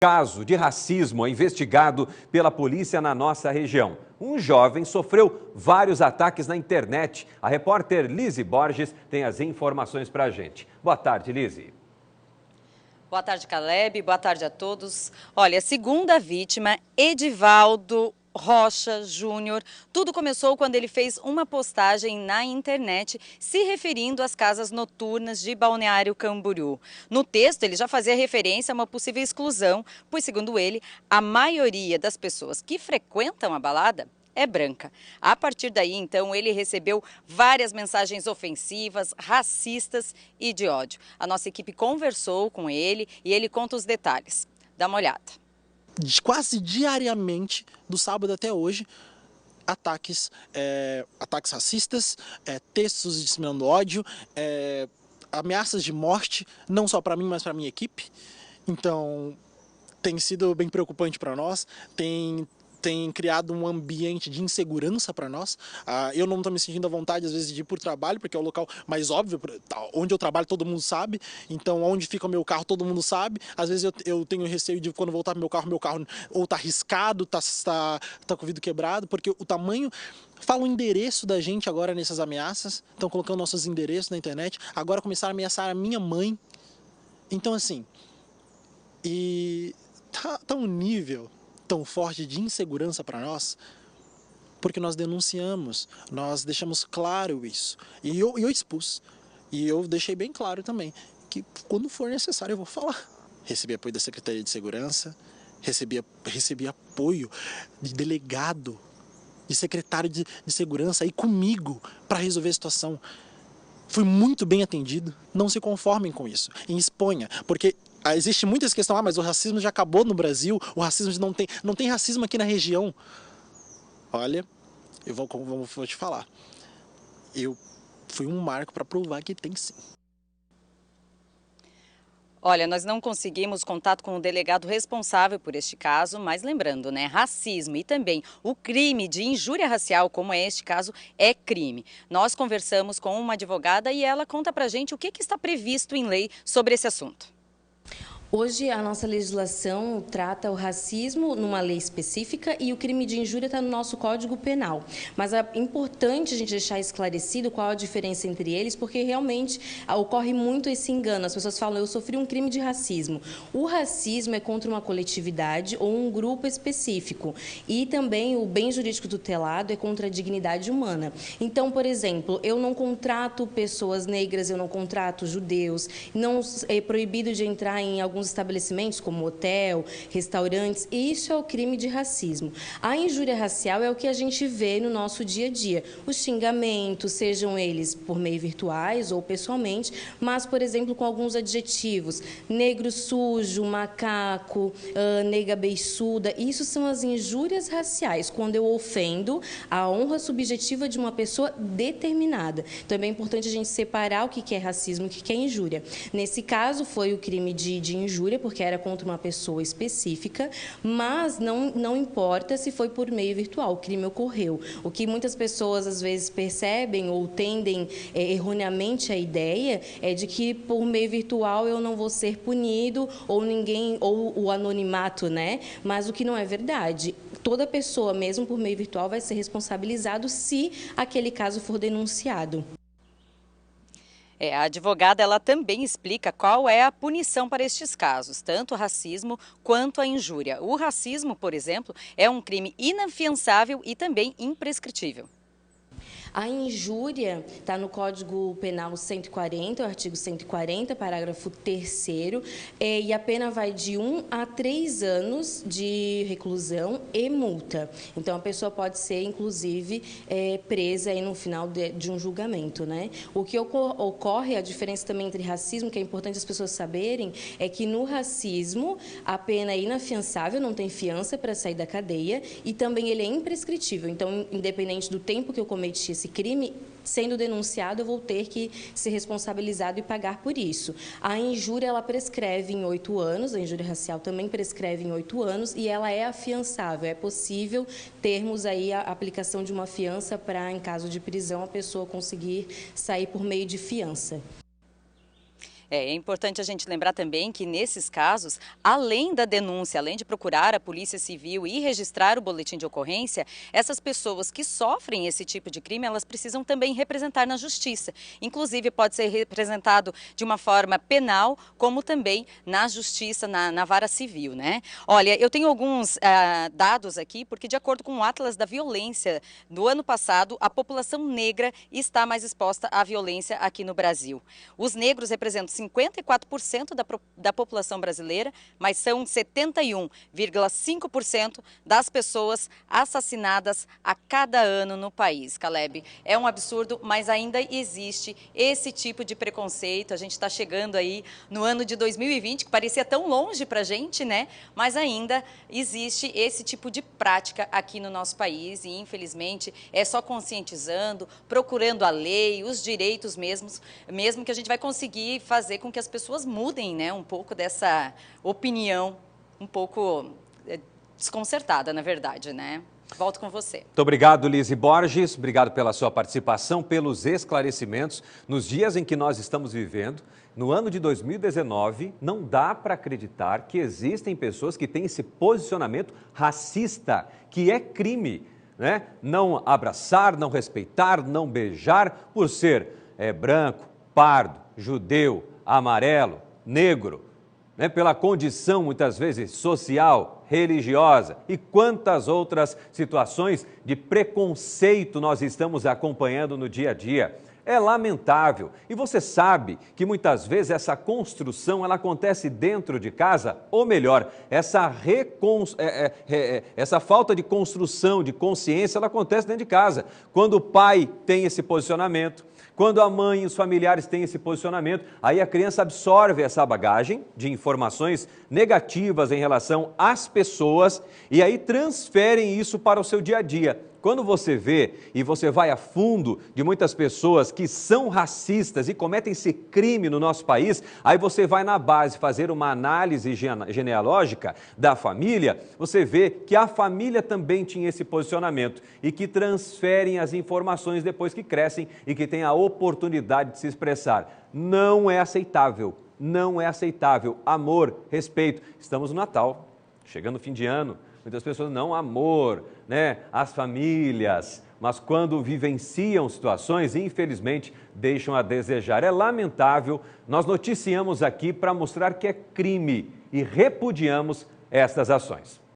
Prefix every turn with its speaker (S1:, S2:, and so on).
S1: Caso de racismo é investigado pela polícia na nossa região. Um jovem sofreu vários ataques na internet. A repórter Lise Borges tem as informações para a gente. Boa tarde, Lise.
S2: Boa tarde, Caleb. Boa tarde a todos. Olha, a segunda vítima, Edivaldo Rocha Júnior. Tudo começou quando ele fez uma postagem na internet se referindo às casas noturnas de Balneário Camboriú. No texto, ele já fazia referência a uma possível exclusão, pois, segundo ele, a maioria das pessoas que frequentam a balada é branca. A partir daí, então, ele recebeu várias mensagens ofensivas, racistas e de ódio. A nossa equipe conversou com ele e ele conta os detalhes. Dá uma olhada.
S3: Quase diariamente, do sábado até hoje, ataques racistas, textos disseminando ódio, ameaças de morte, não só para mim, mas para minha equipe. Então, tem sido bem preocupante para nós, tem criado um ambiente de insegurança para nós. Eu não estou me sentindo à vontade, às vezes, de ir por trabalho, porque é o local mais óbvio, onde eu trabalho todo mundo sabe, então onde fica o meu carro todo mundo sabe. Às vezes eu tenho receio de quando voltar pro meu carro ou está riscado, está com o vidro quebrado, porque o tamanho... Fala o endereço da gente agora nessas ameaças, estão colocando nossos endereços na internet, agora começaram a ameaçar a minha mãe. Então, assim, e tá um nível tão forte de insegurança para nós, porque nós denunciamos, nós deixamos claro isso. E eu expus. E eu deixei bem claro também que quando for necessário eu vou falar. Recebi apoio da Secretaria de Segurança, recebi apoio de delegado, de secretário de Segurança aí comigo para resolver a situação. Fui muito bem atendido, não se conformem com isso, e exponha, porque existe muitas questões, mas o racismo já acabou no Brasil, o racismo não tem racismo aqui na região. Olha, eu vou te falar, eu fui um marco para provar que tem sim.
S2: Olha, nós não conseguimos contato com o delegado responsável por este caso, mas lembrando, né, racismo e também o crime de injúria racial, como é este caso, é crime. Nós conversamos com uma advogada e ela conta pra gente o que está previsto em lei sobre esse assunto.
S4: Hoje, a nossa legislação trata o racismo numa lei específica e o crime de injúria está no nosso Código Penal. Mas é importante a gente deixar esclarecido qual a diferença entre eles, porque realmente ocorre muito esse engano. As pessoas falam, eu sofri um crime de racismo. O racismo é contra uma coletividade ou um grupo específico. E também o bem jurídico tutelado é contra a dignidade humana. Então, por exemplo, eu não contrato pessoas negras, eu não contrato judeus, não é proibido de entrar em alguns estabelecimentos como hotel, restaurantes, e isso é o crime de racismo. A injúria racial é o que a gente vê no nosso dia a dia, os xingamentos, sejam eles por meio virtuais ou pessoalmente, mas, por exemplo, com alguns adjetivos, negro sujo, macaco, nega beiçuda, isso são as injúrias raciais, quando eu ofendo a honra subjetiva de uma pessoa determinada. Então, é bem importante a gente separar o que é racismo e o que é injúria. Nesse caso, foi o crime de injúria, porque era contra uma pessoa específica, mas não importa se foi por meio virtual, o crime ocorreu. O que muitas pessoas, às vezes, percebem ou tendem erroneamente a ideia é de que por meio virtual eu não vou ser punido ou o anonimato, né? Mas o que não é verdade. Toda pessoa, mesmo por meio virtual, vai ser responsabilizado se aquele caso for denunciado.
S2: A advogada ela também explica qual é a punição para estes casos, tanto o racismo quanto a injúria. O racismo, por exemplo, é um crime inafiançável e também imprescritível.
S4: A injúria está no Código Penal 140, o artigo 140, parágrafo 3º, e a pena vai de 1 a 3 anos de reclusão e multa. Então, a pessoa pode ser, inclusive, presa aí no final de um julgamento, né? O que ocorre, a diferença também entre racismo, que é importante as pessoas saberem, é que no racismo a pena é inafiançável, não tem fiança para sair da cadeia, e também ele é imprescritível. Então, independente do tempo que eu cometi esse crime, sendo denunciado, eu vou ter que ser responsabilizado e pagar por isso. A injúria, ela prescreve em 8 anos, a injúria racial também prescreve em 8 anos e ela é afiançável. É possível termos aí a aplicação de uma fiança para, em caso de prisão, a pessoa conseguir sair por meio de fiança.
S2: É importante a gente lembrar também que nesses casos, além da denúncia, além de procurar a Polícia Civil e registrar o boletim de ocorrência, essas pessoas que sofrem esse tipo de crime, elas precisam também representar na justiça. Inclusive pode ser representado de uma forma penal, como também na justiça, na vara civil, né? Olha, eu tenho alguns dados aqui, porque de acordo com o Atlas da Violência do ano passado, a população negra está mais exposta à violência aqui no Brasil. Os negros representam 54% da população brasileira, mas são 71,5% das pessoas assassinadas a cada ano no país, Caleb. É um absurdo, mas ainda existe esse tipo de preconceito. A gente está chegando aí no ano de 2020, que parecia tão longe para a gente, né? Mas ainda existe esse tipo de prática aqui no nosso país e, infelizmente, é só conscientizando, procurando a lei, os direitos mesmo que a gente vai conseguir fazer com que as pessoas mudem, né, um pouco dessa opinião um pouco desconcertada, na verdade, né? Volto com você.
S1: Muito obrigado, Lizzy Borges. Obrigado pela sua participação, pelos esclarecimentos. Nos dias em que nós estamos vivendo, no ano de 2019, não dá para acreditar que existem pessoas que têm esse posicionamento racista, que é crime, né? Não abraçar, não respeitar, não beijar por ser branco, pardo, judeu, amarelo, negro, né, pela condição muitas vezes social, religiosa e quantas outras situações de preconceito nós estamos acompanhando no dia a dia. É lamentável. E você sabe que muitas vezes essa construção ela acontece dentro de casa, ou melhor, essa falta de construção, de consciência, ela acontece dentro de casa. Quando o pai tem esse posicionamento, quando a mãe e os familiares têm esse posicionamento, aí a criança absorve essa bagagem de informações negativas em relação às pessoas e aí transferem isso para o seu dia a dia. Quando você vê e você vai a fundo de muitas pessoas que são racistas e cometem esse crime no nosso país, aí você vai na base fazer uma análise genealógica da família, você vê que a família também tinha esse posicionamento e que transferem as informações depois que crescem e que têm a oportunidade de se expressar. Não é aceitável, não é aceitável. Amor, respeito. Estamos no Natal, chegando o fim de ano. Muitas pessoas não amor, né, as famílias, mas quando vivenciam situações, infelizmente, deixam a desejar. É lamentável, nós noticiamos aqui para mostrar que é crime e repudiamos estas ações.